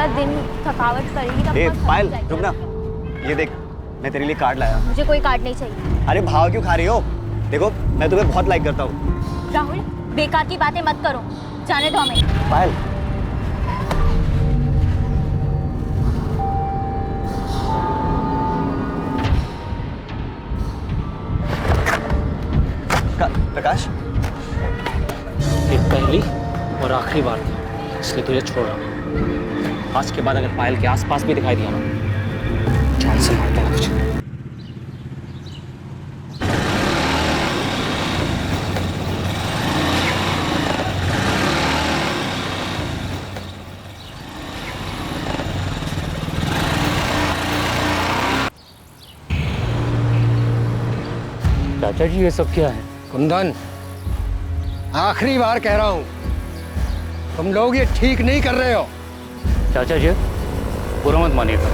पूरा दिन थकावट करेगी तब बहुत पायल थक रुक ना, ये देख मैं तेरे लिए कार्ड लाया। मुझे कोई कार्ड नहीं चाहिए। अरे भाव क्यों खा रही हो? देखो मैं तुम्हें बहुत लाइक करता हूँ। राहुल बेकार की बातें मत करो, जाने दो हमें। पायल प्रकाश, ये पहली और आखिरी बार था, इसलिए तुझे छोड़ रहा हूँ। आज के बाद अगर पायल के आसपास भी दिखाई दिया ना, जान से मारता हूँ तुझे। चाचा जी ये सब क्या है? कुंदन, आखिरी बार कह रहा हूं, तुम लोग ये ठीक नहीं कर रहे हो। चाचा जी बुरा मत मानिएगा,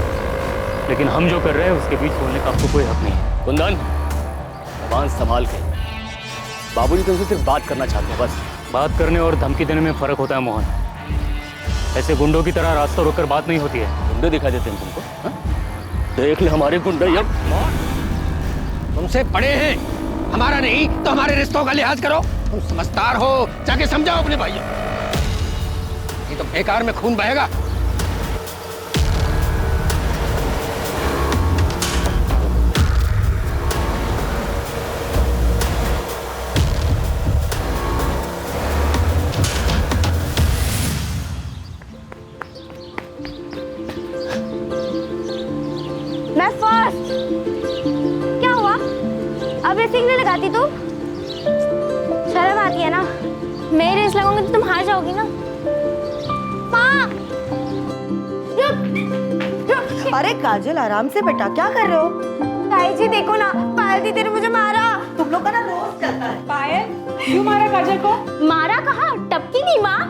लेकिन हम जो कर रहे हैं उसके बीच बोलने का आपको कोई हक नहीं है। कुंदन, जबान संभाल के। बाबूजी तुमसे सिर्फ बात करना चाहते हैं बस। बात करने और धमकी देने में फर्क होता है मोहन। ऐसे गुंडों की तरह रास्ता रोककर बात नहीं होती है। गुंडे दिखा देते हैं तुमको, हा? देख ले हमारे गुंडे। अब तुमसे बड़े हैं, हमारा नहीं तो हमारे रिश्तों का लिहाज करो। तुम समझदार हो, जाके समझाओ अपने भाइयों। ये तो बेकार में खून बहेगा। मैं फर्स्ट। क्या हुआ? अब रेसिंग नहीं लगाती तू? शर्म आती है ना? मैं रेस लगाऊंगी तो तुम हार जाओगी ना। माँ! रुक! अरे काजल आराम से बेटा, क्या कर रहे हो? ताई जी देखो ना, पायल दीदी ने मुझे मारा। तुम लोग का ना रोज चलता है। पायल, क्यों मारा काजल को? मारा कहाँ? टपकी नहीं माँ।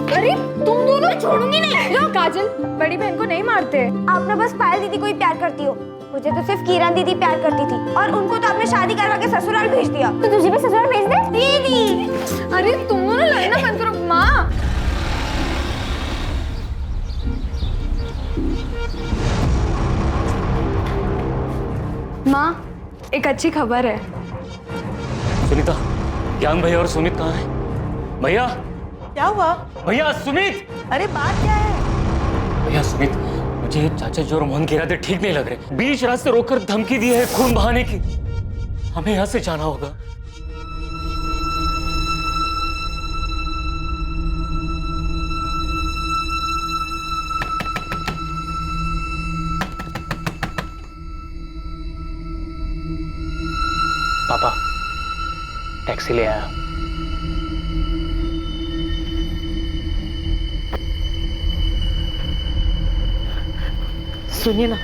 अरे तुम दोनों छोड़ूंगी नहीं। लो काजल, बड़ी बहन को नहीं मारते। आपने बस पायल दीदी को ही प्यार करती हो। मुझे तो सिर्फ किरण दीदी प्यार करती थी और उनको तो आपने शादी करवा के ससुराल भेज दिया। तो तुझे भी ससुराल भेज दे? दीदी! अरे तुम दोनों लड़ना बंद करो। माँ, माँ एक अच्छी खबर है। सुनीता, ज्ञान भैया और सुमित कहाँ हैं? भैया, क्या हुआ? भैया सुमित! अरे बात क्या है? भैया सुमित, मुझे चाचा जी और मोहन के इरादे ठीक नहीं लग रहे। बीच रास्ते रोककर धमकी दी है खून बहाने की। हमें यहाँ से जाना होगा। पापा, टैक्सी ले आया। सुनिए ना,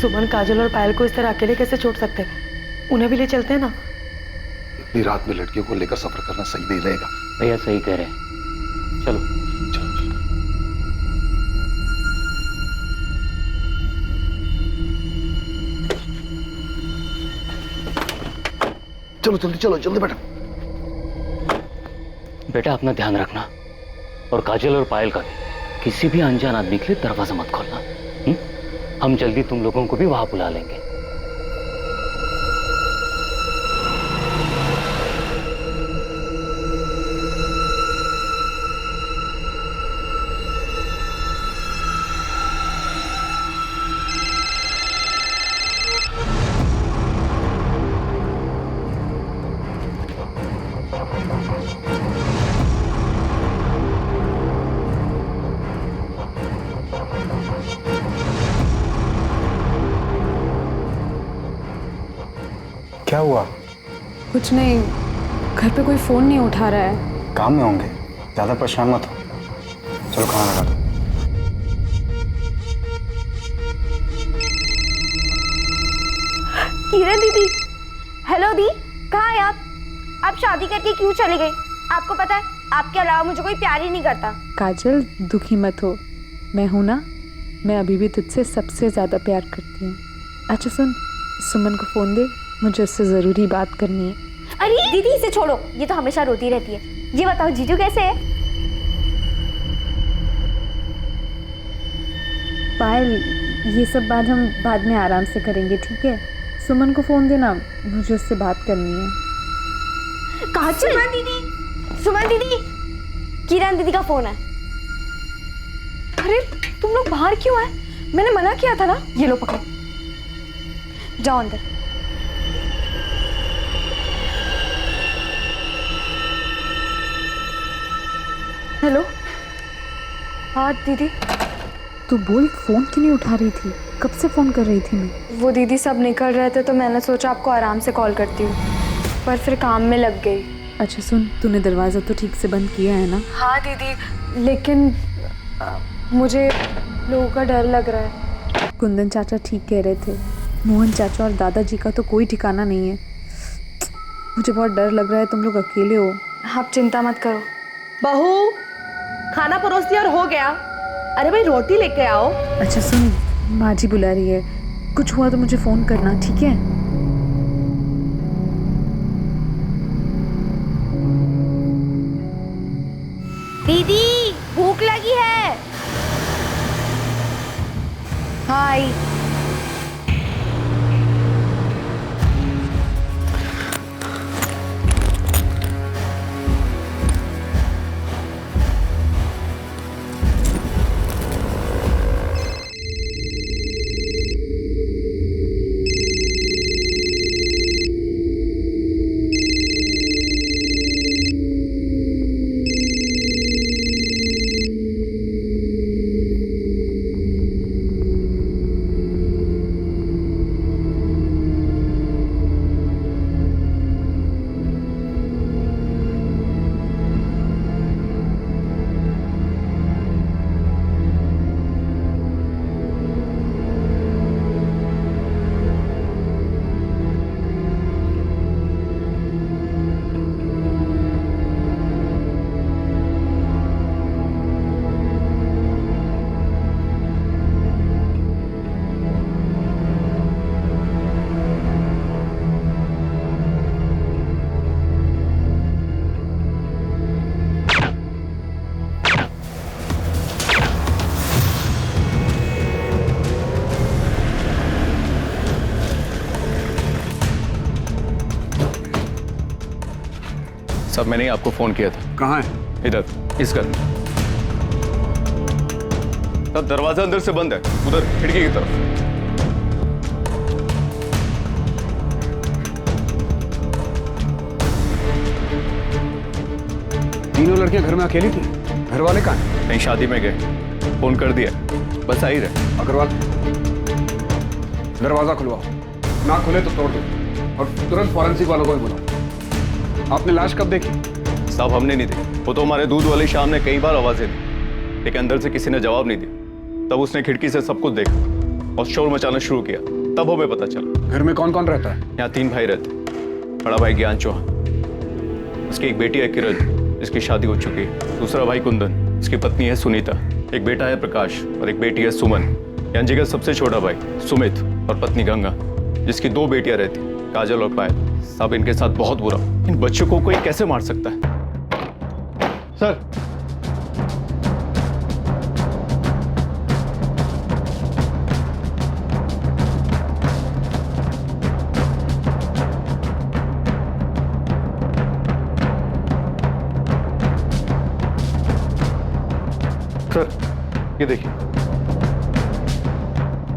सुमन काजल और पायल को इस तरह अकेले कैसे छोड़ सकते हैं? उन्हें भी ले चलते हैं ना। इतनी रात में लड़कियों को लेकर सफर करना सही नहीं रहेगा। भैया सही कह रहे हैं, चलो। चलो जल्दी चलो, जल्दी बेटा। बेटा अपना ध्यान रखना, और काजल और पायल का भी। किसी भी अनजान आदमी के लिए दरवाजा मत खोलना। हम जल्दी तुम लोगों को भी वहां बुला लेंगे। क्या हुआ? कुछ नहीं, घर पे कोई फोन नहीं उठा रहा है। काम में होंगे, ज्यादा परेशान मत हो। चलो खाना लगा दो। किरण दीदी! हेलो दी, कहाँ है आप? आप शादी करके क्यों चले गए? आपको पता है आपके अलावा मुझे कोई प्यार ही नहीं करता। काजल दुखी मत हो, मैं हूं ना। मैं अभी भी तुझसे सबसे ज्यादा प्यार करती हूँ। अच्छा सुन, सुमन को फोन दे, मुझे उससे जरूरी बात करनी है। अरे दीदी इसे छोड़ो, ये तो हमेशा रोती रहती है। ये बताओ जीजू कैसे है? पायल, ये सब बात हम बाद में आराम से करेंगे, ठीक है? सुमन को फ़ोन देना, मुझे उससे बात करनी है। काजल, सुमन दीदी, सुमन दीदी, किरण दीदी का फोन है। अरे तुम लोग बाहर क्यों आए? मैंने मना किया था ना। ये लो पकड़ो, जाओ अंदर। हेलो। हाँ दीदी। तो बोल, फ़ोन क्यों नहीं उठा रही थी? कब से फ़ोन कर रही थी मैं? वो दीदी सब निकल रहे थे तो मैंने सोचा आपको आराम से कॉल करती हूँ, पर फिर काम में लग गई। अच्छा सुन, तूने दरवाज़ा तो ठीक से बंद किया है ना? हाँ दीदी, लेकिन मुझे लोगों का डर लग रहा है। कुंदन चाचा ठीक कह रहे थे, मोहन चाचा और दादाजी का तो कोई ठिकाना नहीं है। मुझे बहुत डर लग रहा है, तुम लोग अकेले हो। आप चिंता मत करो। बहू, खाना परोस दिया और हो गया। अरे भाई रोटी लेके आओ। अच्छा सुन, माँ जी बुला रही है, कुछ हुआ तो मुझे फ़ोन करना, ठीक है? दीदी भूख लगी है। हाय। सब मैंने ही आपको फोन किया था। कहाँ है? इधर, इस घर। तब दरवाजा अंदर से बंद है, उधर खिड़की की तरफ। तीनों लड़कियां घर में अकेली थी? घर वाले कहाँ हैं? कहीं शादी में गए, फोन कर दिया, बस आ ही रहे। अग्रवाल, दरवाजा खुलवाओ, ना खुले तो तोड़ दो और तुरंत फॉरेंसिक वालों को भी बुलाओ। आपने लाश कब देखी? साहब हमने नहीं देखी, वो तो हमारे दूध वाली शाम ने कई बार आवाजें दी, लेकिन अंदर से किसी ने जवाब नहीं दिया। तब उसने खिड़की से सब कुछ देखा और शोर मचाना शुरू किया, तब हमें पता चला। घर में कौन कौन रहता है? यहाँ 3 भाई रहते, बड़ा भाई ज्ञान चौहान, उसकी एक बेटी है किरण जिसकी शादी हो चुकी है, दूसरा भाई कुंदन, उसकी पत्नी है सुनीता, एक बेटा है प्रकाश और एक बेटी है सुमन। यांजी का सबसे छोटा भाई सुमित और पत्नी गंगा, जिसकी 2 बेटियां रहती, काजल और पायल। सब इनके साथ बहुत बुरा। इन बच्चों को कोई कैसे मार सकता है? सर, सर ये देखिए,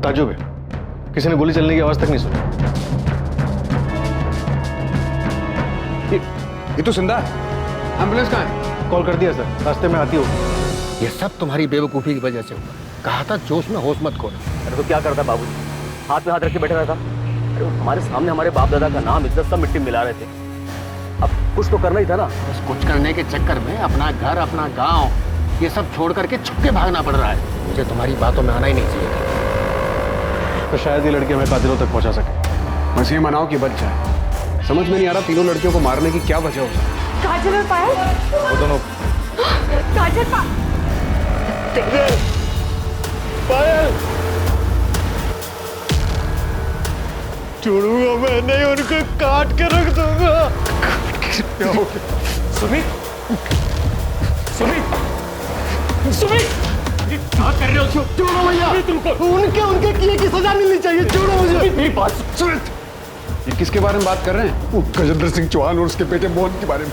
ताजुब है, किसी ने गोली चलने की आवाज तक नहीं सुनी। ये तो जिंदा है। एम्बुलेंस कहाँ है? कॉल कर दिया सर, रास्ते में आती हो। ये सब तुम्हारी बेवकूफी की वजह से हुआ। कहा था जोश में होश मत खोना। अरे तो क्या करता बाबूजी, हाथ में हाथ रख के बैठा रहता। अरे वो हमारे सामने हमारे बाप दादा का नाम इज्जत सब मिट्टी में मिला रहे थे, अब कुछ तो करना ही था ना। बस कुछ करने के चक्कर में अपना घर, अपना गांव, ये सब छोड़ करके छुपके भागना पड़ रहा है। मुझे तुम्हारी बातों में आना ही नहीं चाहिए। तो शायद ये लड़के हमें कातिलों तक पहुंचा सके। बस ये मनाओ कि बच जाए। समझ में नहीं आ रहा तीनों लड़कियों को मारने की क्या वजह हो सकती है। काजल और पायल? वो दोनों काजल पायल छोड़ूंगा मैं नहीं, उनको काट के रख दूंगा। क्या हो गया? सुमित, सुमित, सुमित, क्या कर रहे हो? छोड़ो भैया, उनके उनके किए की सजा मिलनी चाहिए। छोड़ो मुझे। मेरी बात सुन। ये किसके बारे में बात कर रहे हैं? वो गजेंद्र सिंह चौहान और उसके बेटे मोहन के बारे में।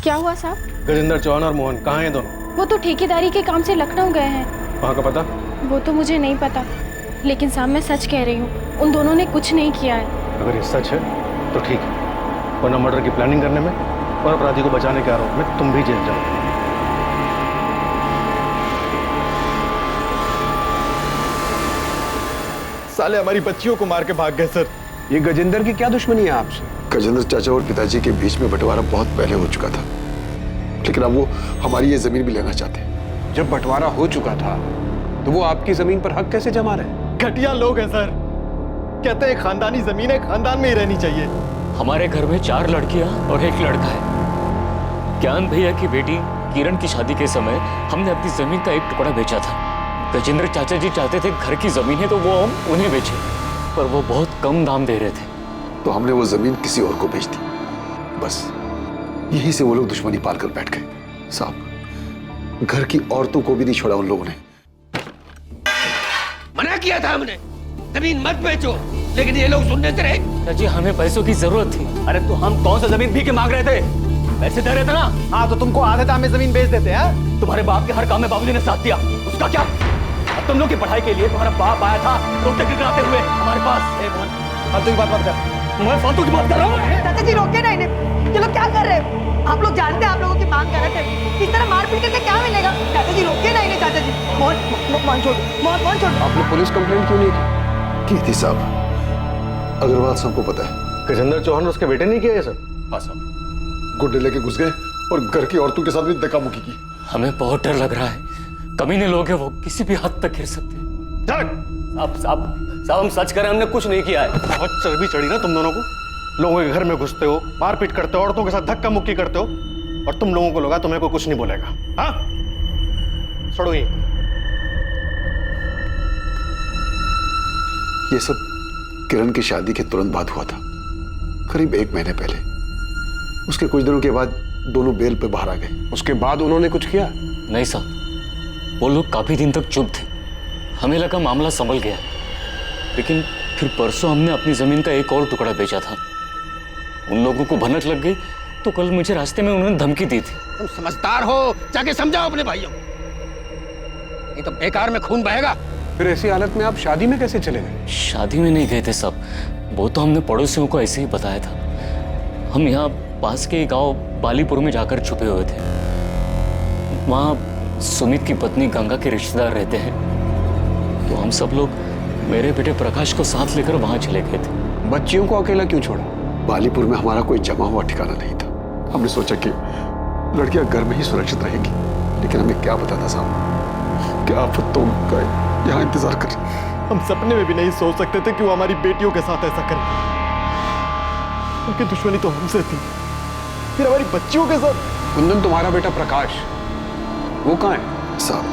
क्या हुआ साहब? गजेंद्र चौहान और मोहन कहाँ हैं दोनों? वो तो ठेकेदारी के काम से लखनऊ गए हैं। वहाँ का पता? वो तो मुझे नहीं पता, लेकिन साहब मैं सच कह रही हूँ, उन दोनों ने कुछ नहीं किया है। अगर ये सच है तो ठीक है, वरना मर्डर की प्लानिंग करने में और अपराधी को बचाने के आरोप में तुम भी जेल जाओ। साले हमारी बच्चियों को मार के भाग गए सर। ये गजेंद्र की क्या दुश्मनी है आपसे? गजेंद्र चाचा और पिताजी के बीच में बंटवारा बहुत पहले हो चुका था, लेकिन अब वो हमारी ये जमीन भी लेना चाहते हैं। जब बंटवारा हो चुका था तो वो आपकी जमीन पर हक कैसे जमा रहे? घटिया लोग हैं सर, कहते हैं खानदानी जमीन है, खानदान में ही रहनी चाहिए। हमारे घर में 4 लड़कियां और 1 लड़का है। ज्ञान भैया की बेटी किरण की शादी के समय हमने अपनी जमीन का एक टुकड़ा बेचा था। गजेंद्र चाचा जी चाहते थे घर की जमीन है तो वो हम उन्हें बेचे, पर वो बहुत कम दाम दे रहे थे, तो हमने वो जमीन किसी और को बेच दी। बस यही से वो लोग दुश्मनी पाल कर बैठ गए। साहब, घर की औरतों को भी नहीं छोड़ा उन लोगों ने। मना किया था हमने, जमीन मत बेचो, लेकिन ये लोग सुनने से रहे। चाची हमें पैसों की जरूरत थी। अरे तो हम कौन सा जमीन भी के मांग रहे थे? पैसे दे रहे थे ना। हाँ तो तुमको आधे दाम में जमीन बेच देते हैं। तुम्हारे बाप के हर काम में बाबूजी ने साथ दिया, उसका क्या? अब तुम लोग की पढ़ाई के लिए तुम्हारा बाप आया था रोटे गिराते हुए हमारे पास। फालतू की बात मत कर। मैं फालतू की बात कर रहा हूँ। चाचा जी रोके ना इन्हें। ये लोग क्या कर रहे हैं? आप लोग जानते हैं आप लोगों की मांग कर रहे थे, इस तरह मार पीट करके क्या मिलेगा? चाचा जी रोके ना इन्हें। चाचा जी मोहन छोड़, मोहन छोड़। आपने पुलिस कंप्लेंट क्यों नहीं की थी साहब, अग्रवाल सबको पता है। गजेंद्र चौहान और उसके बेटे नहीं किया ये सब? हाँ साहब, गुंडे लेके घुस गए और घर की औरतों के साथ भी धक्का मुक्की की। हमें बहुत डर लग रहा है, कमीने लोग हैं, वो किसी भी हद तक गिर सकते हैं। साहब हम सच करें, हमने कुछ नहीं किया है। बहुत चर्बी चढ़ी ना तुम दोनों को। लोगों के घर में घुसते हो, मारपीट करते हो, औरतों के साथ धक्का मुक्की करते हो, और तुम लोगों को लगा तुम्हें कोई कुछ नहीं बोलेगा। हाँ छोड़ो ये सब किरण की शादी के तुरंत बाद हुआ था, करीब 1 महीने पहले। उसके कुछ दिनों के बाद दोनों बेल पे बाहर आ गए। उसके बाद उन्होंने कुछ किया? नहीं साहब, वो लोग काफी दिन तक चुप थे। हमें लगा मामला संभल गया, लेकिन फिर परसों हमने अपनी जमीन का एक और टुकड़ा बेचा था। उन लोगों को भनक लग गई तो कल मुझे रास्ते में उन्होंने धमकी दी थी। तुम समझदार हो, जाके समझाओ अपने भाइयों, नहीं तो बेकार में खून बहेगा। फिर ऐसी हालत में आप शादी में कैसे चले गए? शादी में नहीं गए थे साहब, वो तो हमने पड़ोसियों को ऐसे ही बताया था। हम यहाँ पास के गांव बालीपुर में जाकर छुपे हुए थे। वहाँ सुमित की पत्नी गंगा के रिश्तेदार रहते हैं, तो हम सब लोग मेरे बेटे प्रकाश को साथ लेकर वहाँ चले गए थे। बच्चियों को अकेला क्यों छोड़ा? बालीपुर में हमारा कोई जमा हुआ ठिकाना नहीं था। हमने सोचा कि लड़कियां घर में ही सुरक्षित रहेंगी, लेकिन हमें क्या पता था साहब, क्या आफतों का यहाँ इंतजार कर। हम सपने में भी नहीं सोच सकते थे कि वो हमारी बेटियों के साथ ऐसा करे। उनकी दुश्मनी तो हमसे थी, फिर हमारी बच्चियों के साथ। कुंदन, तुम्हारा बेटा प्रकाश वो कहाँ है? साहब,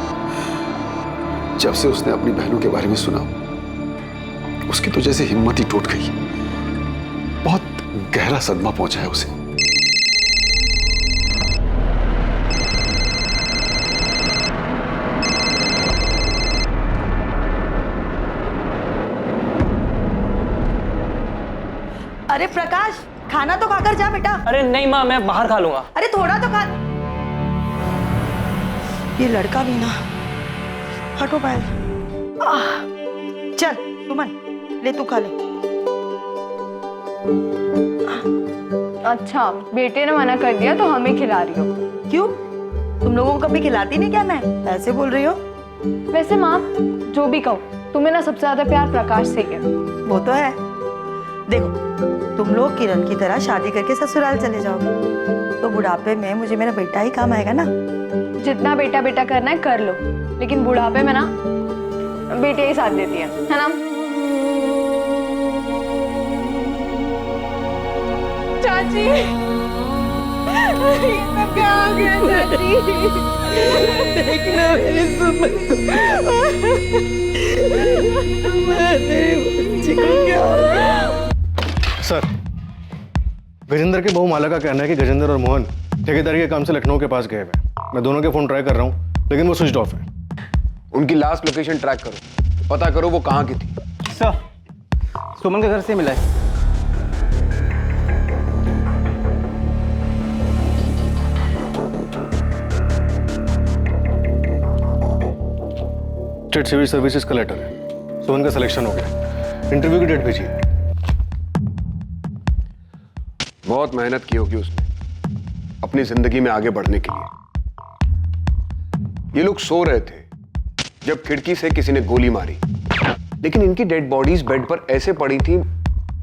जब से उसने अपनी बहनों के बारे में सुना, उसकी तो जैसे हिम्मत ही टूट गई। बहुत गहरा सदमा पहुंचा है उसे। अरे प्रकाश, खाना तो खाकर जा बेटा। अरे नहीं माँ, मैं बाहर खा लूंगा। अरे थोड़ा तो खा। ये लड़का भी ना। हटो पायल। चल सुमन, ले तू खा ले। अच्छा, बेटे ने मना कर दिया तो हमें खिला रही हो? क्यों, तुम लोगों को कभी खिलाती नहीं क्या? मैं ऐसे बोल रही हो? वैसे माँ, जो भी कहो, तुम्हें ना सबसे ज्यादा प्यार प्रकाश से है। वो तो है। देखो, तुम लोग किरण की तरह शादी करके ससुराल चले जाओगे तो बुढ़ापे में मुझे मेरा बेटा ही काम आएगा ना। जितना बेटा बेटा करना है कर लो, लेकिन बुढ़ापे में ना बेटे ही साथ देती है ना? चाची, क्या हो गया चाची? देखना मेरी सुमन को। मेरी बच्ची को क्या हो गया? सर, गजेंद्र के बहू माला का कहना है कि गजेंद्र और मोहन ठेकेदारी के काम से लखनऊ के पास गए हुए। मैं दोनों के फोन ट्राई कर रहा हूँ, लेकिन वो स्विच ऑफ है। उनकी लास्ट लोकेशन ट्रैक करो, पता करो वो कहाँ की थी। सर, सुमन के घर से मिला है। स्टेट सिविल सर्विसेज का लेटर है। सुमन का सिलेक्शन हो गया। इंटरव्यू की डेट भेजिए। बहुत मेहनत की होगी उसने अपनी जिंदगी में आगे बढ़ने के लिए। ये लोग सो रहे थे जब खिड़की से किसी ने गोली मारी, लेकिन इनकी डेड बॉडीज बेड पर ऐसे पड़ी थी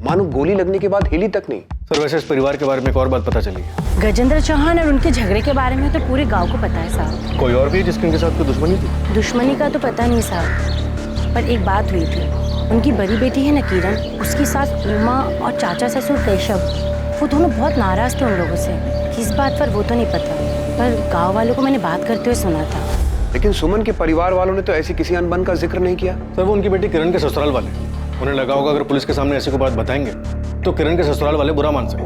मानो गोली लगने के बाद हिली तक नहीं। सर, वैसे इस परिवार के बारे में एक और बात पता चली है। गजेंद्र चौहान और उनके झगड़े के बारे में तो पूरे गांव को पता है साहब। कोई और भी है जिसके इनके साथ कोई दुश्मनी थी? दुश्मनी का तो पता नहीं साहब, पर एक बात हुई थी। उनकी बड़ी बेटी है ना किरण, उसकी सास उमा और चाचा ससुर केशव, वो दोनों बहुत नाराज थे उन लोगों से। किस बात पर वो तो नहीं पता, पर गाँव वालों को मैंने बात करते हुए सुना था। लेकिन सुमन के परिवार वालों ने तो ऐसी किसी अनबन का जिक्र नहीं किया। सर, वो उनकी बेटी किरण के ससुराल वाले, उन्हें लगा होगा अगर पुलिस के सामने ऐसी कोई बात बताएंगे तो किरण के ससुराल वाले बुरा मान सकते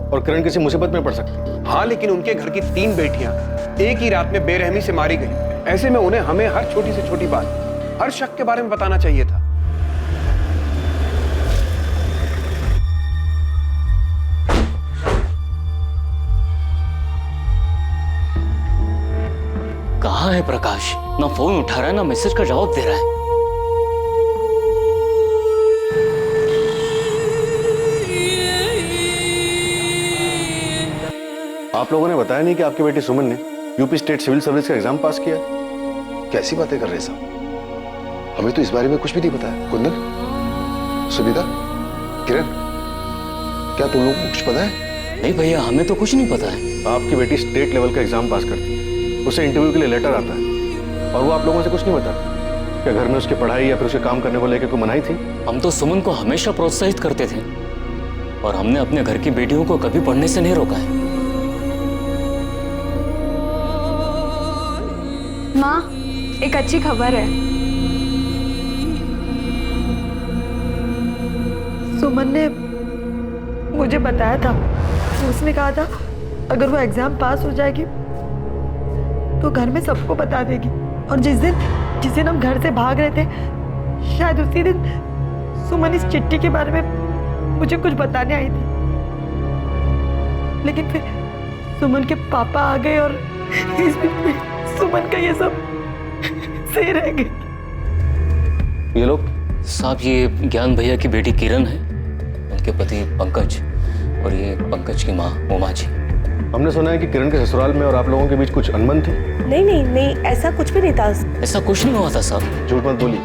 और किरण किसी मुसीबत में पड़ सकती। हाँ, लेकिन उनके घर की 3 बेटियां एक ही रात में बेरहमी से मारी गई। ऐसे में उन्हें हमें हर छोटी से छोटी बात, हर शक के बारे में बताना चाहिए था। कहाँ है प्रकाश? ना फोन उठा रहा है, ना मैसेज का जवाब दे रहा है। आप लोगों ने बताया नहीं कि आपकी बेटी सुमन ने यूपी स्टेट सिविल सर्विस का एग्जाम पास किया? कैसी बातें कर रहे हैं साहब? हमें तो इस बारे में कुछ भी नहीं बताया। कुंदन, सुनीता, किरण, क्या तुम लोगों को कुछ पता है? नहीं भैया, हमें तो कुछ नहीं पता है। आपकी बेटी स्टेट लेवल का एग्जाम पास करती है, उसे इंटरव्यू के लिए लेटर आता है और वो आप लोगों से कुछ नहीं बताती। क्या घर में उसकी पढ़ाई या फिर उसके काम करने को लेकर कोई मनाही थी? हम तो सुमन को हमेशा प्रोत्साहित करते थे और हमने अपने घर की बेटियों को कभी पढ़ने से नहीं रोका है। माँ, एक अच्छी खबर है। सुमन ने मुझे बताया था, उसने कहा था अगर वो एग्जाम पास हो जाएगी तो घर में सबको बता देगी। और जिस दिन हम घर से भाग रहे थे, शायद उसी दिन सुमन इस चिट्ठी के बारे में मुझे कुछ बताने आई थी। लेकिन फिर सुमन के पापा आ गए और इस बीच में सुमन का ये सब सही रह गया। ये लोग साहब, ये ज्ञान भैया की बेटी किरण है, उनके पति पंकज, और ये पंकज की माँ उमा जी। हमने सुना है कि किरण के ससुराल में और आप लोगों के बीच कुछ अनबन थी। नहीं, ऐसा कुछ भी नहीं था। ऐसा कुछ नहीं हुआ था साहब। झूठ मत बोली।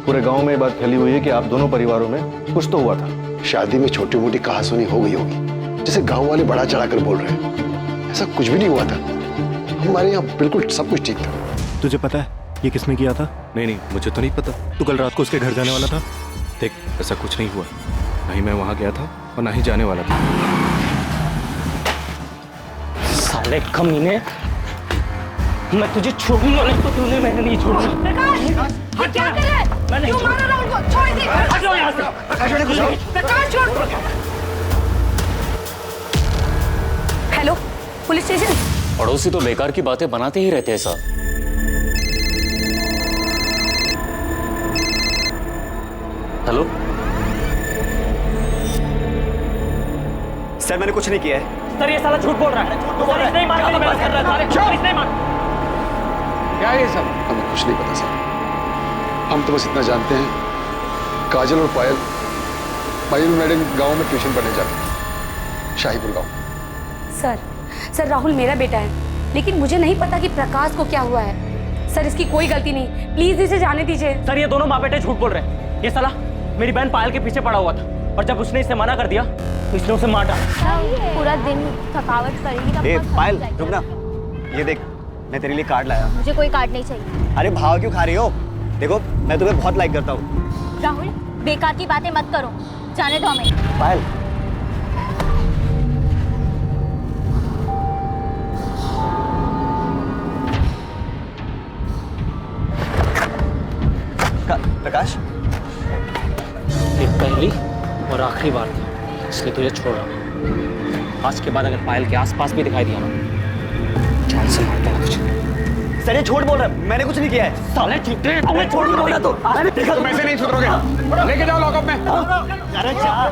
पूरे गांव में ये बात फैली हुई है कि आप दोनों परिवारों में कुछ तो हुआ था। शादी में छोटी मोटी कहासुनी हो गई होगी, जिसे गांव वाले बढ़ा चढ़ाकर बोल रहे हैं। ऐसा कुछ भी नहीं हुआ था। हमारे यहाँ बिल्कुल सब कुछ ठीक था। तुझे पता है ये किसने किया था? नहीं, मुझे तो नहीं पता। तू कल रात को उसके घर जाने वाला था। देख, ऐसा कुछ नहीं हुआ। ना ही मैं वहां गया था और ना ही जाने वाला था। साले कमीने, मैं तुझे छोड़ूंगा नहीं तो तूने मैंने नहीं छोड़ना। प्रकाश, ये क्या कर रहा है? मैं नहीं क्यों मार रहा है उनको? छोड़ दे। हटो यहाँ से। प्रकाश, छोड़। Hello, police station. पड़ोसी तो बेकार की बातें बनाते ही रहते हैं साहब। हेलो सर, मैंने कुछ नहीं किया है। सर, ये साला झूठ बोल रहा है। सर, इसने ही मार के बात कर रहा है। सारे इसने ही मार। क्या ये सब? हमें कुछ नहीं पता साहब। हम तो बस इतना जानते हैं, काजल और पायल मैडम गांव में ट्यूशन पढ़ने जाते हैं, शाहीपुर गांव। सर, राहुल मेरा बेटा है, लेकिन मुझे नहीं पता कि प्रकाश को क्या हुआ है। सर, इसकी कोई गलती नहीं, प्लीज इसे जाने दीजिए। सर, ये दोनों माँ बेटे झूठ बोल रहे हैं। ये साला मेरी बहन पायल के पीछे पड़ा हुआ था और जब उसने इसे मना कर दिया तो इसने उसे मार डाला। पूरा दिन थकावट करेगी तब ए बहुत पायल, थक रुक ना। ये देख, मैं तेरे लिए कार्ड लाया। मुझे कोई कार्ड नहीं चाहिए। अरे भाव क्यों खा रही हो? देखो, मैं तुम्हें बहुत लाइक करता हूँ। राहुल, बेकार की बातें मत करो, जाने दो हमें। पायल, प्रकाश, ये पहली और आखिरी बार था, इसलिए तुझे छोड़ रहा हूँ। आज के बाद अगर पायल के आसपास भी दिखाई दिया ना, जान से मारता हूँ तुझे। सर ये झूठ बोल रहा है, मैंने कुछ नहीं किया है। साले झूठे, अबे झूठ बोल रहा तो मैंने देखा। तुम ऐसे नहीं सुधरोगे, लेके जाओ लॉकअप में। अरे जा।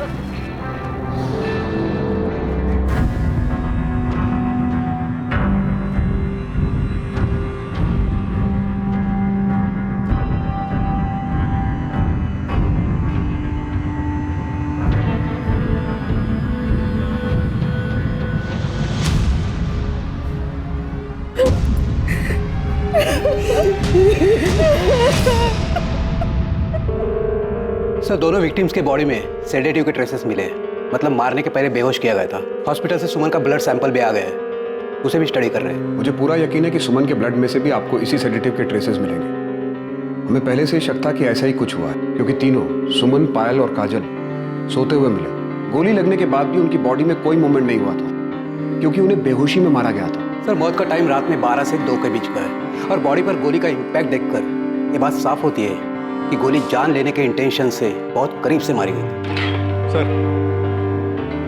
सर, दोनों विक्टिम्स के बॉडी में सेडेटिव के ट्रेसेस मिले हैं, मतलब मारने के पहले बेहोश किया गया था। हॉस्पिटल से सुमन का ब्लड सैंपल भी आ गया है, उसे भी स्टडी कर रहे हैं। मुझे पूरा यकीन है कि सुमन के ब्लड में से भी आपको इसी सेडेटिव के ट्रेसेस मिलेंगे। हमें पहले से ही शक था कि ऐसा ही कुछ हुआ है, क्योंकि तीनों सुमन, पायल और काजल सोते हुए मिले। गोली लगने के बाद भी उनकी बॉडी में कोई मूवमेंट नहीं हुआ था, क्योंकि उन्हें बेहोशी में मारा गया था। सर, मौत का टाइम रात में 12 से 2 के बीच का है और बॉडी पर गोली का इम्पैक्ट देखकर ये बात साफ होती है कि गोली जान लेने के इंटेंशन से बहुत करीब से मारी गई। सर,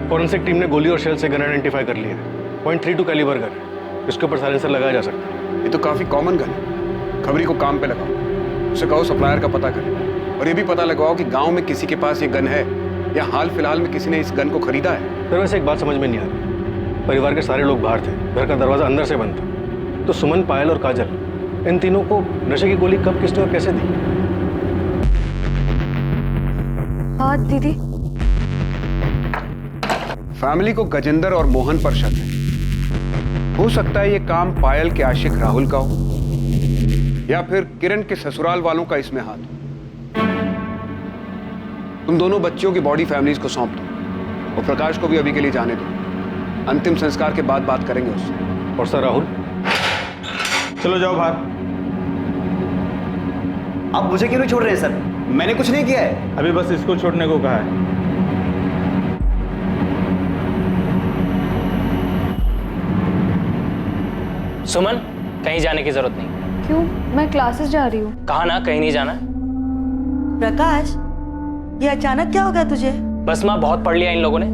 फॉरेंसिक टीम ने गोली और शेल से गन आइडेंटिफाई कर लिया है। .32 कैलिबर गन है, इसके ऊपर साइलेंसर लगाया जा सकता है। ये तो काफी कॉमन गन है। खबरी को काम पे लगाओ, उसे कहो सप्लायर का पता करे और ये भी पता लगाओ कि गांव में किसी के पास ये गन है या हाल फिलहाल में किसी ने इस गन को खरीदा है। सर, वैसे एक बात समझ में नहीं आ रही, परिवार के सारे लोग बाहर थे, घर का दरवाजा अंदर से बंद था, तो सुमन, पायल और काजल, इन तीनों को नशे की गोली कब, किसने और कैसे दी? हाँ दीदी। फैमिली को गजेंद्र और मोहन पर शक है। हो सकता है ये काम पायल के आशिक राहुल का हो या फिर किरण के ससुराल वालों का इसमें हाथ हो। तुम दोनों बच्चियों की बॉडी फैमिलीज को सौंप दो और प्रकाश को भी अभी के लिए जाने दो। अंतिम संस्कार के बाद बात करेंगे उससे। और सर राहुल, चलो जाओ बाहर। आप मुझे क्यों नहीं छोड़ रहे हैं सर? मैंने कुछ नहीं किया है। अभी बस इसको छोड़ने को कहा है। सुमन, कहीं जाने की जरूरत नहीं। क्यों? मैं क्लासेस जा रही हूँ। कहा ना कहीं नहीं जाना। प्रकाश, ये अचानक क्या हो गया तुझे? बस माँ, बहुत पढ़ लिया इन लोगों ने,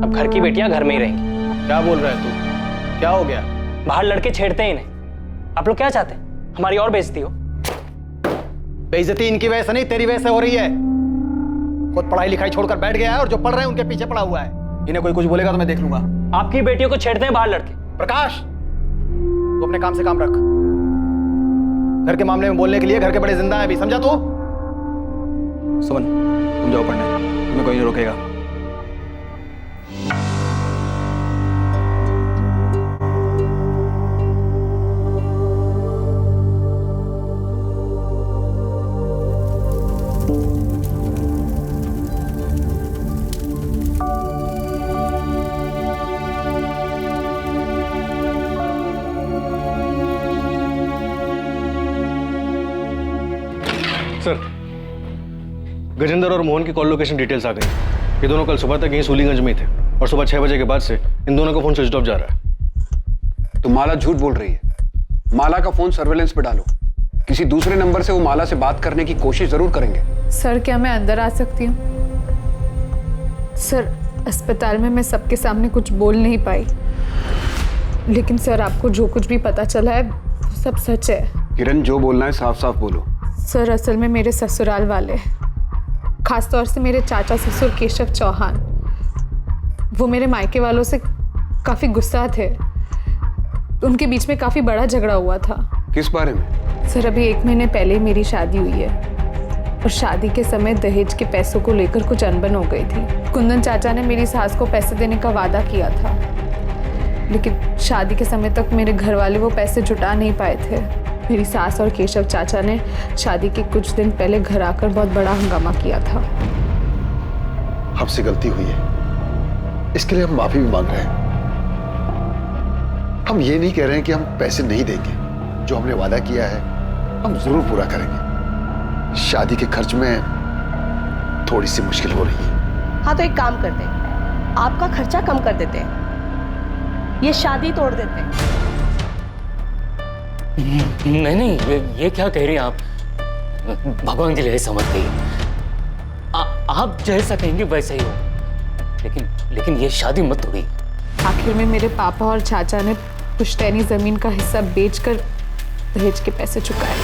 अब घर की बेटियां घर में ही रहेंगी। क्या बोल रहा है तू? क्या हो गया? बाहर लड़के छेड़ते हैं इन्हें। आप लोग क्या चाहते हैं, हमारी और बेइज्जती हो? बेइज्जती इनकी वजह से नहीं, तेरी वजह से हो रही है। खुद पढ़ाई लिखाई छोड़कर बैठ गया है और जो पढ़ रहे हैं उनके पीछे पड़ा हुआ है। इन्हें कोई कुछ बोलेगा तो मैं देख लूंगा। आपकी बेटियों को छेड़ते हैं बाहर लड़के। प्रकाश, तू अपने काम से काम रख। घर के मामले में बोलने के लिए घर के बड़े जिंदा हैं अभी, समझा तू? सुमन, तुम जाओ पढ़ने, तुम्हें कोई नहीं रोकेगा। सर, गजेंद्र और मोहन की कॉल लोकेशन डिटेल्स आ गई। ये दोनों कल सुबह तक यहीं सूलीगंज में थे और सुबह 6 बजे के बाद से इन दोनों का फोन स्विच ऑफ जा रहा है। तो माला झूठ बोल रही है। माला का फोन सर्वेलेंस पे डालो, किसी दूसरे नंबर से वो माला से बात करने की कोशिश जरूर करेंगे। सर, क्या मैं अंदर आ सकती हूँ? सर, अस्पताल में मैं सबके सामने कुछ बोल नहीं पाई, लेकिन सर आपको जो कुछ भी पता चला है वो सब सच है। किरण, जो बोलना है साफ साफ बोलो। सर, असल में मेरे ससुराल वाले, खासतौर से मेरे चाचा ससुर केशव चौहान, वो मेरे मायके वालों से काफ़ी गुस्सा थे। उनके बीच में काफ़ी बड़ा झगड़ा हुआ था। किस बारे में? सर, अभी 1 महीने पहले मेरी शादी हुई है और शादी के समय दहेज के पैसों को लेकर कुछ अनबन हो गई थी। कुंदन चाचा ने मेरी सास को पैसे देने का वादा किया था, लेकिन शादी के समय तक मेरे घर वाले वो पैसे जुटा नहीं पाए थे। मेरी सास और केशव चाचा ने शादी के कुछ दिन पहले घर आकर बहुत बड़ा हंगामा किया था। हमसे गलती हुई है, इसके लिए हम माफी भी मांग रहे हैं। हम ये नहीं कह रहे हैं कि हम पैसे नहीं देंगे, जो हमने वादा किया है हम जरूर पूरा करेंगे। शादी के खर्च में थोड़ी सी मुश्किल हो रही है। हाँ, तो एक काम करते हैं, आपका खर्चा कम कर देते हैं, ये शादी तोड़ देते हैं। नहीं, ये क्या कह रही हैं आप? भगवान के लिए समझ गई। आप जैसा कहेंगे वैसा ही हो, लेकिन ये शादी मत तोड़िए। आखिर में मेरे पापा और चाचा ने पुश्तैनी जमीन का हिस्सा बेचकर दहेज के पैसे चुकाए।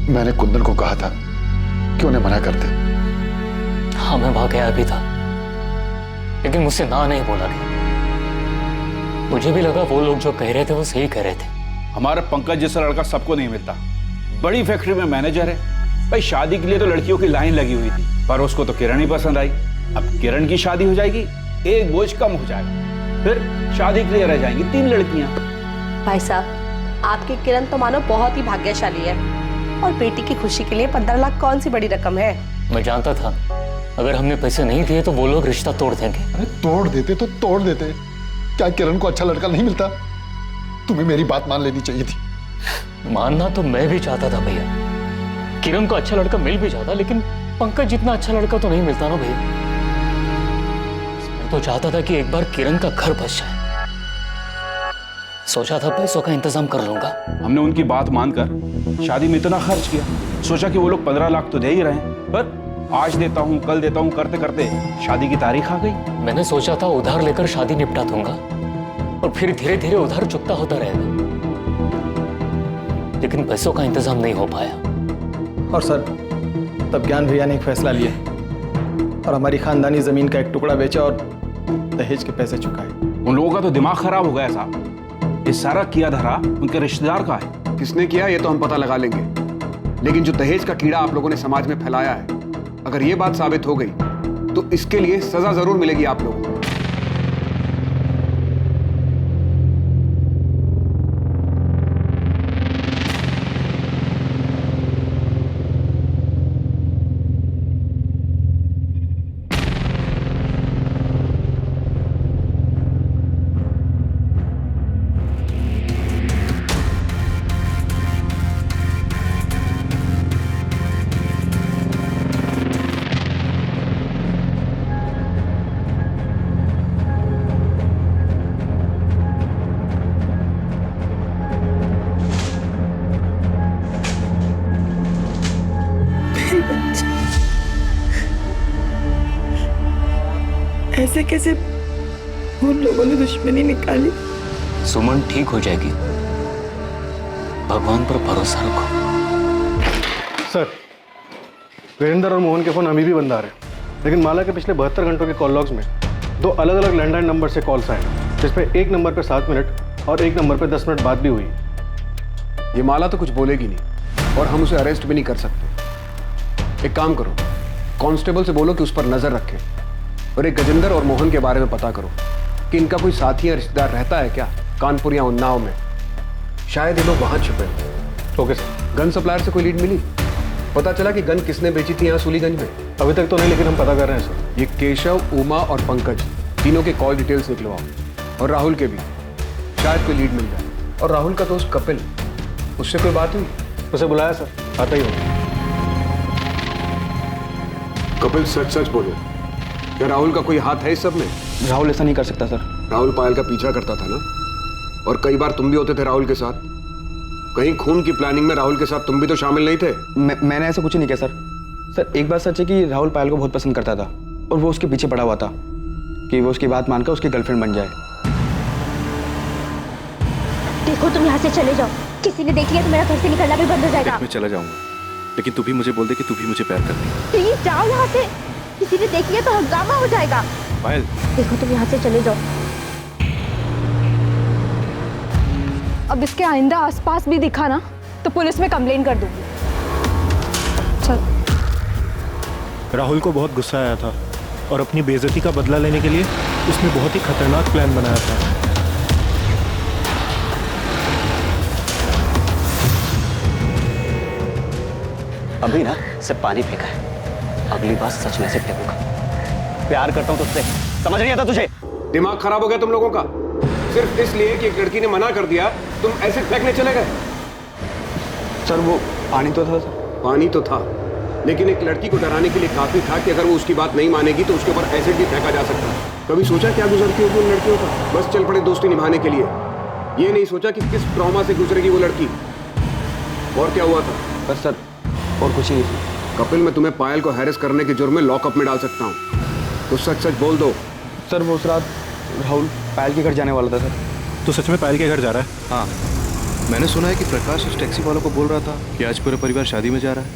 मैंने कुंदन को कहा था कि उन्हें मना कर दे। हाँ, मैं वहां गया भी था, लेकिन मुझसे ना नहीं बोला गया। मुझे भी लगा वो लोग जो कह रहे थे वो सही कह रहे थे। हमारा पंकज जैसा लड़का सबको नहीं मिलता। बड़ी फैक्ट्री में मैनेजर है भाई। शादी के लिए तो लड़कियों की लाइन लगी हुई थी, पर उसको तो किरण ही पसंद आई। अब किरण की शादी हो जाएगी, एक बोझ कम हो जाएगा, फिर शादी के लिए रह जाएंगी 3 लड़कियां। भाई साहब, आपकी किरण तो मानो बहुत ही भाग्यशाली है, और बेटी की खुशी के लिए 15 लाख कौन सी बड़ी रकम है। मैं जानता था अगर हमने पैसे नहीं दिए तो वो लोग रिश्ता तोड़ देंगे। अरे तोड़ देते तो तोड़ देते, क्या किरण को अच्छा लड़का नहीं मिलता? तुम्हें मेरी बात मान लेनी चाहिए थी। मानना तो मैं भी चाहता था भैया, किरण को अच्छा लड़का मिल भी जाता, लेकिन पंकज जितना अच्छा लड़का तो नहीं मिलता ना भैया। मैं तो चाहता था कि एक बार किरण का घर बस जाए। सोचा था पैसों का इंतजाम कर लूंगा। हमने उनकी बात मानकर शादी में इतना खर्च किया, सोचा कि वो लोग 15 लाख तो दे ही रहे हैं, पर आज देता हूँ कल देता हूँ करते करते शादी की तारीख आ गई। मैंने सोचा था उधार लेकर शादी निपटा दूंगा और फिर धीरे धीरे उधार चुकता होता रहेगा, लेकिन पैसों का इंतजाम नहीं हो पाया। और सर, तब ज्ञान भैया ने एक फैसला लिया और हमारी खानदानी जमीन का एक टुकड़ा बेचा और दहेज के पैसे चुकाए। उन लोगों का तो दिमाग खराब हो गया साहब। ये सारा किया धरा उनके रिश्तेदार का है। किसने किया ये तो हम पता लगा लेंगे, लेकिन जो दहेज का कीड़ा आप लोगों ने समाज में फैलाया है, अगर ये बात साबित हो गई तो इसके लिए सजा जरूर मिलेगी आप लोगों को। ऐसे कैसे उन लोगों ने दुश्मनी निकाली? सुमन ठीक हो जाएगी, भगवान पर भरोसा रखो। सर, वीरेंद्र और मोहन के फोन अभी भी बंद आ रहे हैं, लेकिन माला के पिछले 72 घंटों के कॉल लॉग्स में 2 अलग-अलग लैंडलाइन नंबर से कॉल्स आए, जिसपे एक नंबर पे 7 मिनट और एक नंबर पे 10 मिनट बात भी हुई। ये माला तो कुछ बोलेगी नहीं और हम उसे अरेस्ट भी नहीं कर सकते। एक काम करो, कांस्टेबल से बोलो कि उस पर नजर रखें और एक गजेंद्र और मोहन के बारे में पता करो कि इनका कोई साथी या रिश्तेदार रहता है क्या कानपुर या उन्नाव में। शायद ये लोग वहां छुपे। Okay sir. गन सप्लायर से कोई लीड मिली? पता चला कि गन किसने बेची थी यहाँ सूलीगंज में? अभी तक तो नहीं, लेकिन हम पता कर रहे हैं सर। ये केशव, उमा और पंकज तीनों के कॉल डिटेल्स निकलवाओ, और राहुल के भी, शायद कोई लीड मिल जाए। और राहुल का दोस्त कपिल, उससे कोई बात हुई? उसे बुलाया सर, आता ही हो। कपिल सच सच बोलो, क्या राहुल का कोई हाथ है इस सब में? राहुल ऐसा नहीं कर सकता सर। राहुल पायल का पीछा करता था ना, और कई बार तुम भी होते थे राहुल के साथ। कहीं खून की प्लानिंग में राहुल के साथ तुम भी तो शामिल नहीं थे? मैंने ऐसा कुछ नहीं किया सर। सर, एक बात सच है कि राहुल पायल को बहुत पसंद करता था और वो उसके पीछे पड़ा हुआ था कि वो उसकी बात मानकर उसकी गर्लफ्रेंड बन जाए। देखो, तुम यहाँ से चले जाओ, किसी ने देख लिया तो मेरा घर से निकलना भी बंद हो जाएगा। मैं चला जाऊंगा, लेकिन तू भी मुझे बोल दे कि तू भी मुझे प्यार करती है। प्लीज जाओ यहाँ से, किसी ने देख लिया तो हंगामा हो जाएगा। पायल, देखो, तुम यहाँ से चले जाओ। अब इसके आइंदा आसपास भी दिखा ना तो पुलिस में कंप्लेन कर दूंगी। चल। राहुल को बहुत गुस्सा आया था और अपनी बेइज्जती का बदला लेने के लिए उसने बहुत ही खतरनाक प्लान बनाया था। अभी ना सिर्फ पानी फेंका है, अगली बार सच में से फेंकूंगा। प्यार करता हूं तुझसे, समझ नहीं आता तुझे? दिमाग खराब हो गया तुम लोगों का? सिर्फ इसलिए कि एक लड़की ने मना कर दिया तुम एसिड फेंकने चले गए? सर, वो पानी तो था सर। पानी तो था, लेकिन एक लड़की को डराने के लिए काफी था कि अगर वो उसकी बात नहीं मानेगी तो उसके ऊपर एसिड भी फेंका जा सकता है। कभी सोचा क्या गुजरती होगी उन लड़कियों का? बस चल पड़े दोस्ती निभाने के लिए। ये नहीं सोचा कि किस ट्रॉमा से गुजरेगी वो लड़की। और क्या हुआ था? पर सर और कुछ ही नहीं। कपिल, मैं तुम्हें पायल को हैरेस करने के जुर्म में लॉकअप में डाल सकता हूँ, तो सच सच बोल दो। सर वो उस रात राहुल पायल के घर जाने वाला था सर। तो सच में पायल के घर जा रहा है? हाँ। मैंने सुना है कि प्रकाश उस टैक्सी वालों को बोल रहा था कि आज पूरा परिवार शादी में जा रहा है।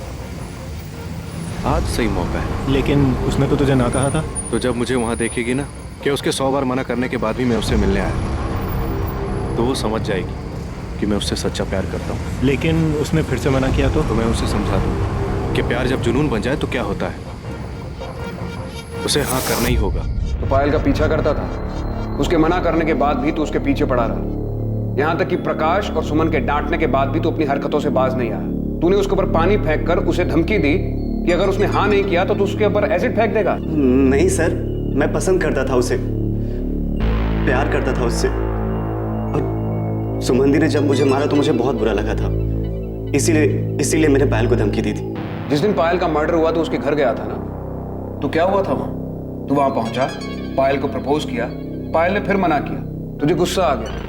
आज सही मौका है। लेकिन उसने तो तुझे ना कहा था। तो जब मुझे वहाँ देखेगी ना कि उसके 100 बार मना करने के बाद भी मैं उससे मिलने आया, तो वो समझ जाएगी कि मैं उससे सच्चा प्यार करता हूँ। लेकिन उसने फिर से मना किया तो मैं उसे समझा दूँ कि प्यार जब जुनून बन जाए तो क्या होता है, उसे हाँ करना ही होगा। तो पायल का पीछा करता था, उसके मना करने के बाद भी तू उसके पीछे पड़ा रहा, यहाँ तक कि प्रकाश और सुमन के डांटने के बाद भी तू अपनी हरकतों से बाज नहीं आया। तूने उसके ऊपर पानी फेंक कर उसे धमकी दी कि अगर उसने हाँ नहीं किया तो तू उसके ऊपर एसिड फेंक देगा। नहीं सर, मैं पसंद करता था उसे, प्यार करता था उससे, और सुमंदी ने जब मुझे मारा तो मुझे बहुत बुरा लगा था, इसीलिए मैंने पायल को धमकी दी थी। जिस दिन पायल का मर्डर हुआ तो उसके घर गया था ना, तो क्या हुआ था वहां? तू वहां पहुंचा, पायल को प्रपोज किया, पायल ने फिर मना किया, तुझे गुस्सा आ गया।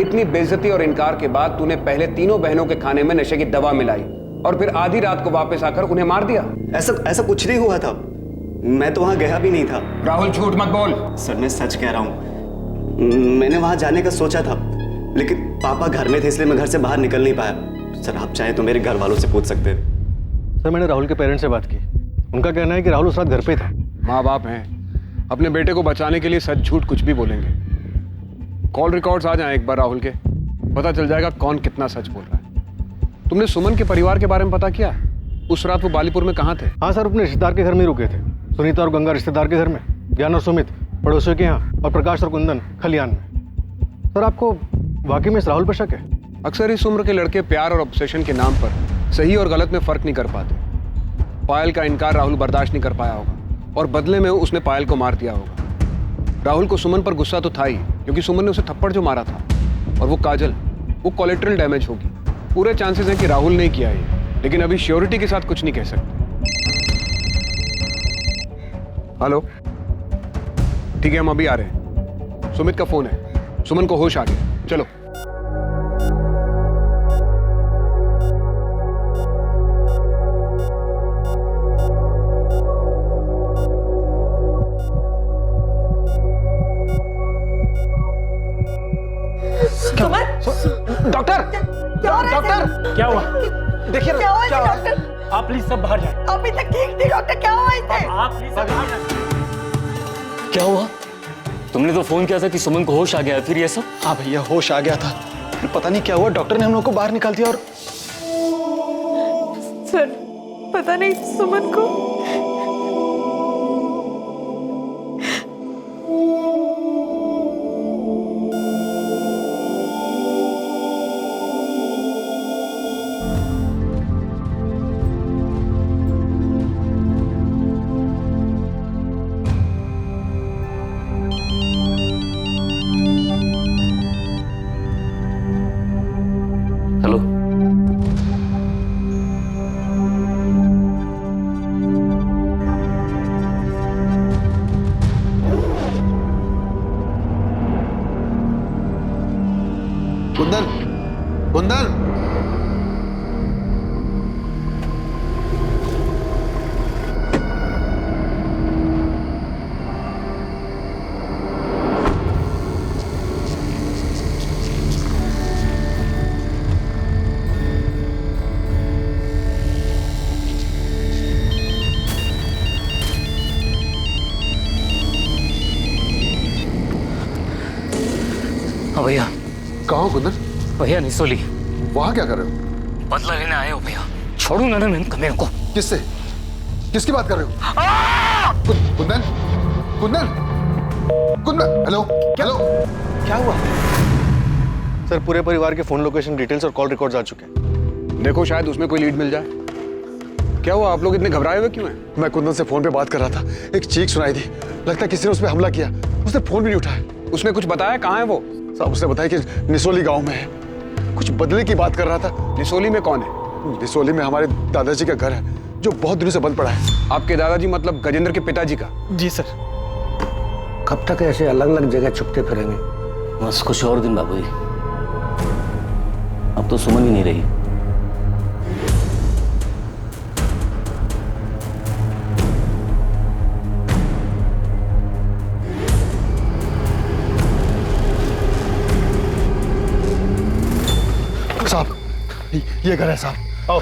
इतनी बेइज्जती और इनकार के बाद तूने पहले तीनों बहनों के खाने में नशे की दवा मिलाई और फिर आधी रात को वापस आकर उन्हें मार दिया। ऐसा कुछ नहीं हुआ था, मैं तो वहां गया भी नहीं था। राहुल, झूठ मत बोल। सर मैं सच कह रहा हूँ, मैंने वहां जाने का सोचा था, लेकिन पापा घर में थे इसलिए मैं घर से बाहर निकल नहीं पाया। सर आप चाहे तो मेरे घर वालों से पूछ सकते हैं। सर मैंने राहुल के पेरेंट्स से बात की, उनका कहना है कि राहुल उस रात घर पे था। माँ बाप हैं, अपने बेटे को बचाने के लिए सच झूठ कुछ भी बोलेंगे। कॉल रिकॉर्ड्स आ जाएं एक बार राहुल के, पता चल जाएगा कौन कितना सच बोल रहा है। तुमने सुमन के परिवार के बारे में पता किया? उस रात वो बालीपुर में कहाँ थे? हाँ सर, अपने रिश्तेदार के घर में रुके थे। सुनीता और गंगा रिश्तेदार के घर में, ज्ञान और सुमित पड़ोसियों के यहाँ, और प्रकाश और कुंदन खलियान में। सर आपको वाकई में इस राहुल पर शक है? अक्सर इस उम्र के लड़के प्यार और ऑब्सेशन के नाम पर सही और गलत में फर्क नहीं कर पाते। पायल का इनकार राहुल बर्दाश्त नहीं कर पाया होगा और बदले में उसने पायल को मार दिया होगा। राहुल को सुमन पर गुस्सा तो था ही, क्योंकि सुमन ने उसे थप्पड़ जो मारा था, और वो काजल, वो कोलेट्रल डैमेज होगी। पूरे चांसेस हैं कि राहुल ने किया है, लेकिन अभी श्योरिटी के साथ कुछ नहीं कह सकते। हेलो, ठीक है हम अभी आ रहे हैं। सुमित का फोन है, सुमन को होश आ गया, चलो। डॉक्टर, डॉक्टर क्या हुआ? देखिए क्या हुआ डॉक्टर? आप प्लीज सब बाहर जाए। अभी तक ठीक थी डॉक्टर, क्या हुआ इसे? आप प्लीज सब बाहर जाए। क्या हुआ? तुमने तो फोन किया था कि सुमन को होश आ गया, फिर ये सब? हाँ भैया होश आ गया था, फिर पता नहीं क्या हुआ, डॉक्टर ने हम लोग को बाहर निकाल दिया। और सर पता नहीं सुमन को हेलो, कुंदन, कुंदन, हाँ भैया। कहाँ हो कुंदन? भैया निसोली। वहाँ क्या कर रहे हो? बदला लेने आए हो भैया, छोड़ूंगा ना मैं मेरे को। किससे? किसकी बात कर रहे हो? कुंदन, कुंदन, कुंदन, हेलो, हेलो, क्या हुआ? सर पूरे परिवार के फोन लोकेशन डिटेल्स और कॉल रिकॉर्ड्स आ चुके हैं। देखो शायद उसमें कोई लीड मिल जाए। क्या हुआ, आप लोग इतने घबराए हुए क्यों हैं? मैं कुंदन से फोन पे बात कर रहा था, एक चीख सुनाई दी, लगता है किसी ने उस पर हमला किया। उसने फोन भी नहीं उठाया। उसने कुछ बताया कहाँ है वो? साहब उसने बताया कि निसोली गांव में है, कुछ बदले की बात कर रहा था। निसोली में कौन है? निसोली में हमारे दादाजी का घर है जो बहुत दिनों से बंद पड़ा है। आपके दादाजी मतलब गजेंद्र के पिताजी का? जी सर। कब तक ऐसे अलग अलग जगह छुपते फिरेंगे? बस कुछ और दिन बाबूजी, अब तो सुमन ही नहीं रही। साहब, ये घर है साहब। आओ।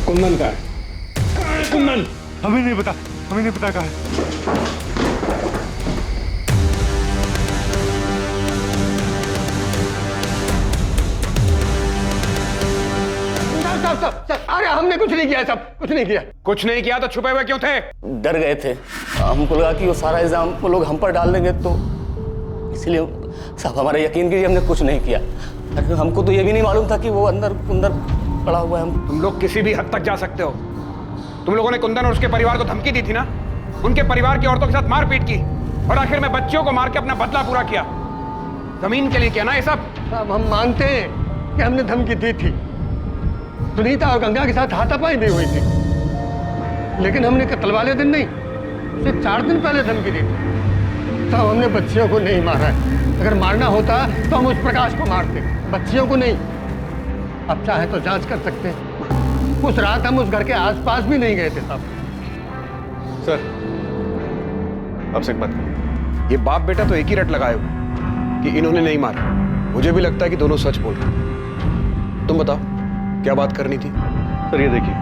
कुंदन का है। कुंदन हमें नहीं पता कहाँ है। अरे हमने कुछ नहीं किया, सब कुछ नहीं किया। कुछ नहीं किया तो छुपे हुए क्यों थे? डर गए थे, हमको लगा कि वो सारा इल्जाम वो लोग हम पर डाल देंगे, तो इसलिए साहब हमारा यकीन कीजिए हमने कुछ नहीं किया। हमको तो ये भी नहीं मालूम था कि वो अंदर पड़ा हुआ है। तुम लोग किसी भी हद तक जा सकते हो। तुम लोगों ने कुंदन और उसके परिवार को धमकी दी थी ना, उनके परिवार की औरतों के साथ मारपीट की और आखिर में बच्चियों को मार के अपना बदला पूरा किया। जमीन के लिए किया ना ये सब? हम मानते हैं कि हमने धमकी दी थी, सुनीता और गंगा के साथ हाथापाई भी हुई थी, लेकिन हमने कत्ल वाले दिन नहीं, उससे 4 दिन पहले धमकी दी थी। तब हमने बच्चियों को नहीं मारा है। अगर मारना होता तो हम उस प्रकाश को मारते, बच्चियों को नहीं। अब चाहे तो जांच कर सकते हैं। उस रात हम उस घर के आसपास भी नहीं गए थे साहब। सर, अब से मत करो। ये बाप बेटा तो एक ही रट लगाए हुए कि इन्होंने नहीं मारा। मुझे भी लगता है कि दोनों सच बोल रहे। तुम बताओ क्या बात करनी थी? सर ये देखिए,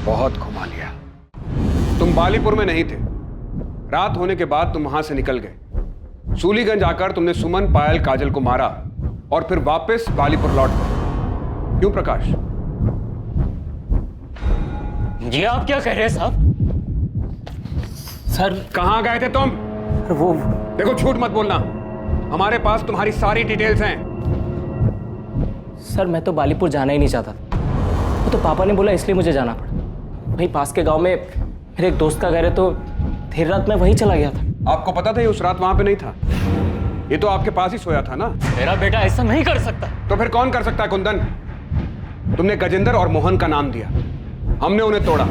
बहुत घुमा लिया। तुम बालीपुर में नहीं थे। रात होने के बाद तुम वहां से निकल गए। सूलीगंज आकर तुमने सुमन, पायल, काजल को मारा और फिर वापस बालीपुर लौट गए। क्यों प्रकाश? जी आप क्या कह रहे हैं साहब? सर कहां गए थे तुम? वो देखो, झूठ मत बोलना। हमारे पास तुम्हारी सारी डिटेल्स हैं। सर मैं तो बालीपुर जाना ही नहीं चाहता था, वो तो पापा ने बोला इसलिए मुझे जाना पड़ा। वहीं पास के गांव में मेरे एक दोस्त का घर है, तो देर रात में वहीं चला गया था। आपको पता था ये उस रात वहां पे नहीं था? ये तो आपके पास ही सोया था ना? मेरा बेटा ऐसा नहीं कर सकता। तो फिर कौन कर सकता है कुंदन? तुमने गजेंद्र और मोहन का नाम दिया, हमने उन्हें तोड़ा,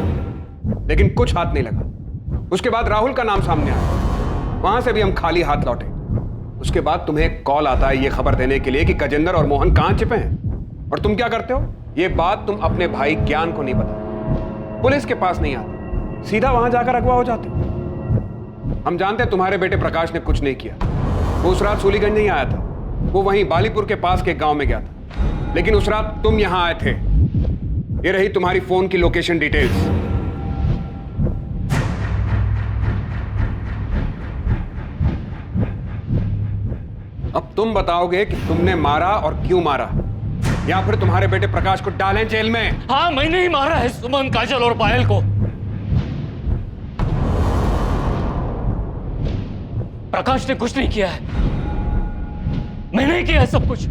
लेकिन कुछ हाथ नहीं लगा। उसके बाद राहुल का नाम सामने आया, वहां से भी हम खाली हाथ लौटे। उसके बाद तुम्हें एक कॉल आता है ये खबर देने के लिए कि गजेंद्र और मोहन कहां छिपे हैं। और तुम क्या करते हो? ये बात तुम अपने भाई ज्ञान को नहीं बताते, पुलिस के पास नहीं आते, सीधा वहां जाकर अगवा हो जाते। हम जानते हैं तुम्हारे बेटे प्रकाश ने कुछ नहीं किया। वो उस रात सूलीगंज नहीं आया था, वो वहीं बालीपुर के पास के गांव में गया था। लेकिन उस रात तुम यहां आए थे। ये रही तुम्हारी फोन की लोकेशन डिटेल्स। अब तुम बताओगे कि तुमने मारा और क्यों मारा, या फिर तुम्हारे बेटे प्रकाश को डालें जेल में? हाँ, मैंने ही मारा है सुमन, काजल और पायल को। प्रकाश ने कुछ नहीं किया है, मैंने ही किया है सब कुछ।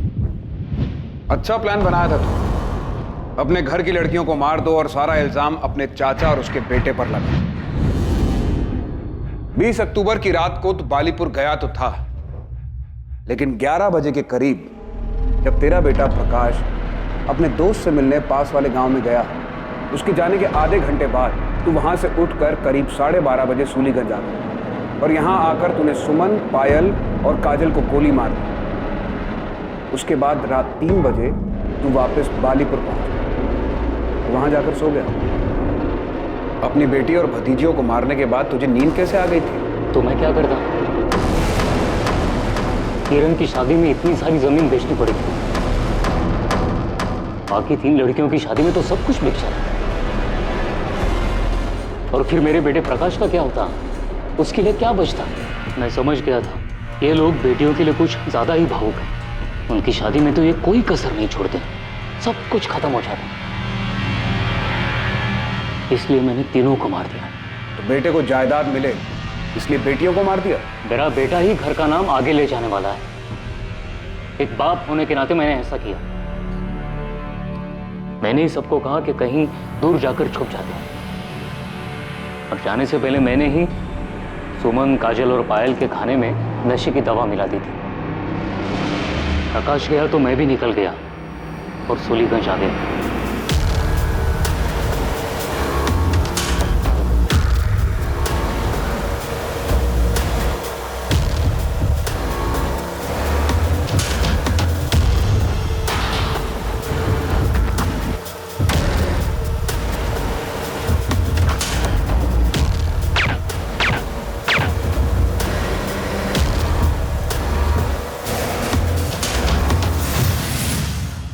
अच्छा प्लान बनाया था तुम। अपने घर की लड़कियों को मार दो और सारा इल्जाम अपने चाचा और उसके बेटे पर लगा। 20 अक्टूबर की रात को तो बालीपुर गया तो था, लेकिन 11 बजे के करीब जब तेरा बेटा प्रकाश अपने दोस्त से मिलने पास वाले गांव में गया, उसके जाने के आधे घंटे बाद तू वहां से उठकर करीब 12:30 बजे सूलीगंज आ गया और यहां आकर तूने सुमन, पायल और काजल को गोली मार दी। उसके बाद रात 3 बजे तू वापस बालीपुर पहुंचा, वहां जाकर सो गया। अपनी बेटी और भतीजियों को मारने के बाद तुझे नींद कैसे आ गई थी? तो मैं क्या करता? किरण की शादी में इतनी सारी जमीन बेचनी पड़ी थी, बाकी 3 लड़कियों की शादी में तो सब कुछ बिक जाता। और फिर मेरे बेटे प्रकाश का क्या होता? उसके लिए क्या बचता? मैं समझ गया था ये लोग बेटियों के लिए कुछ ज्यादा ही भावुक हैं। उनकी शादी में तो ये कोई कसर नहीं छोड़ते, सब कुछ खत्म हो जाता। इसलिए मैंने तीनों को मार दिया। तो बेटे को जायदाद मिले इसलिए बेटियों को मार दिया? मेरा बेटा ही घर का नाम आगे ले जाने वाला है, एक बाप होने के नाते मैंने ऐसा किया। मैंने ही सबको कहा कि कहीं दूर जाकर छुप जाते हैं, और जाने से पहले मैंने ही सुमन, काजल और पायल के खाने में नशे की दवा मिला दी थी। प्रकाश गया तो मैं भी निकल गया और सूलीगंज आ गया।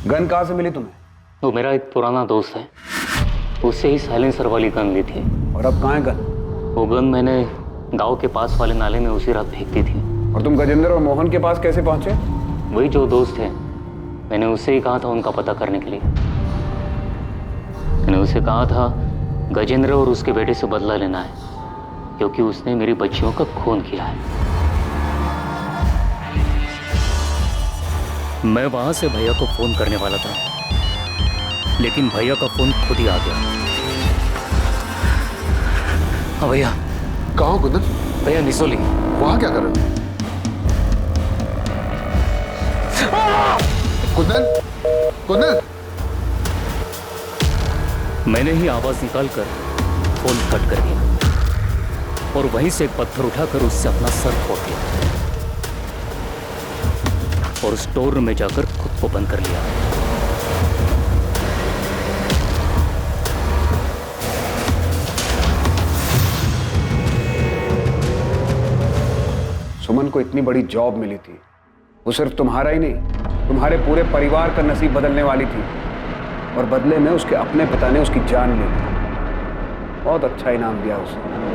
गन कहाँ से मिली तुम्हें? वो मेरा एक पुराना दोस्त है, उससे ही साइलेंसर वाली गन ली थी। और अब कहाँ है गन? वो गन मैंने गांव के पास वाले नाले में उसी रात फेंक दी थी। और तुम गजेंद्र और मोहन के पास कैसे पहुंचे? वही जो दोस्त है, मैंने उससे ही कहा था उनका पता करने के लिए। मैंने उसे कहा था गजेंद्र और उसके बेटे से बदला लेना है, क्योंकि उसने मेरी बच्चियों का खून किया है। मैं वहां से भैया को फोन करने वाला था, लेकिन भैया का फोन खुद ही आ गया। हाँ भैया। कहाँ हो कुंदन? भैया निसोली। वहां क्या कर रहे हो? कुंदन, कुंदन! मैंने ही आवाज निकालकर फोन कट कर दिया और वहीं से एक पत्थर उठाकर उससे अपना सर फोड़ दिया और स्टोर रूम में जाकर खुद को बंद कर लिया। सुमन को इतनी बड़ी जॉब मिली थी, वो सिर्फ तुम्हारा ही नहीं, तुम्हारे पूरे परिवार का नसीब बदलने वाली थी, और बदले में उसके अपने पिता ने उसकी जान ले ली। बहुत अच्छा इनाम दिया उसे।